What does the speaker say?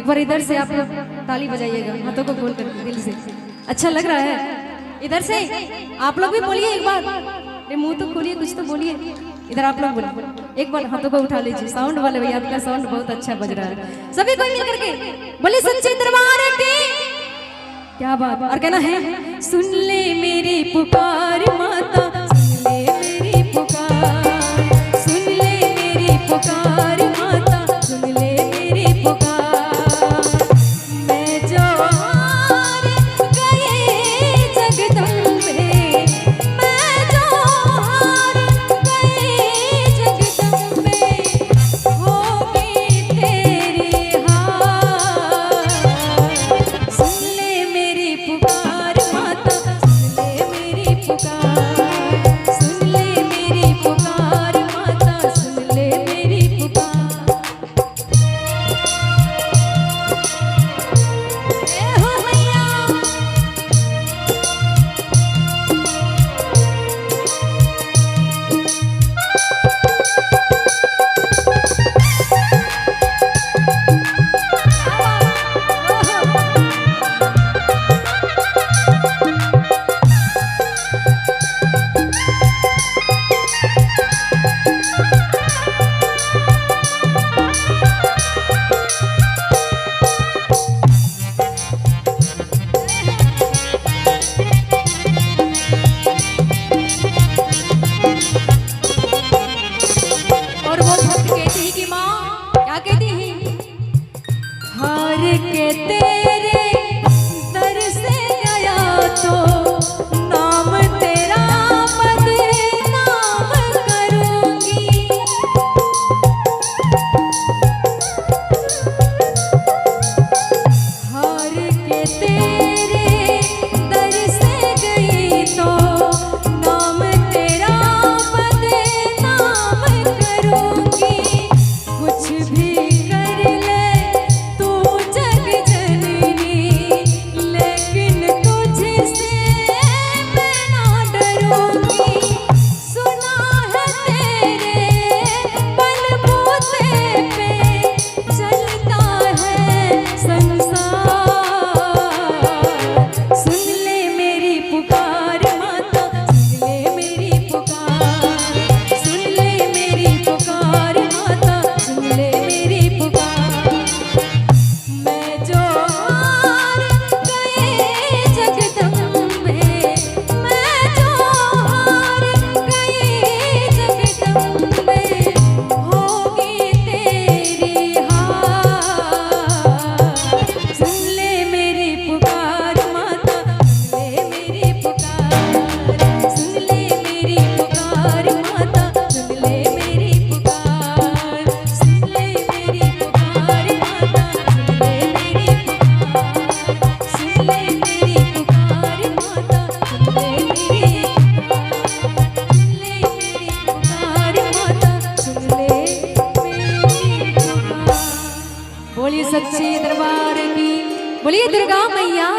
एक बार इधर से आप लोग ताली बजाइएगा, हाथों को खोल कर दिल से। अच्छा लग रहा है? इधर से आप लोग भी बोलिए एक बार, अरे मुंह तो खोलिए, कुछ तो बोलिए। इधर आप लोग बोलिए एक बार, हाथों को उठा लीजिए। साउंड वाले भैया आपका साउंड बहुत अच्छा बज रहा है। सभी कोई मिल करके बोलिए सच्चे दरबार की क्या बात। और कहना है सुन ले मेरी पुकार माता, सुन ले मेरी पुकार, सुन ले मेरी पुकार माता, सुन ले मेरी पुकार। मैं जो हार गई जगदम्बे, मैं जो हार गई जगदम्बे, होगी तेरी हार। सुन ले मेरी पुकार माता, सुन ले मेरी पुकार, सुन ले मेरी पुकार माता, सुन ले मेरी पुकार। ए हो मैया और वो भक्त कहती कि माँ क्या कहती है, हार के तेरे दर से गया तो नाम तेरा बदनाम करूंगी। हार के तेरे दर से गई तो नाम तेरा बदनाम करूंगी। कुछ भी कर ले तू जग जननी, लेकिन तुझसे मैं ना डरूंगी। सुना है तेरे बलबूते पे चलता है संसार। सुन ले मेरी पुकार माता, सुन ले मेरी पुकार, सुन ले मेरी पुकार माता, सुन ले मेरी पुकार। मैं जो हार गई जगदम्बे, मैं जो हार गई जगदम्बे, होगी तेरी हार। सुन ले मेरी पुकार माता, सुन ले मेरी पुकार, सुन ले मेरी पुकार माता, सुन ले मेरी पुकार, सुन ले मेरी पुकार माता, सुन ले मेरी पुकार, सुन ले मेरी पुकार माता, सुन ले मेरी पुकार, सुन ले मेरी पुकार माता, सुन ले मेरी पुकार। बोलिए सच्चे दरबार की, बोलिए दुर्गा मैया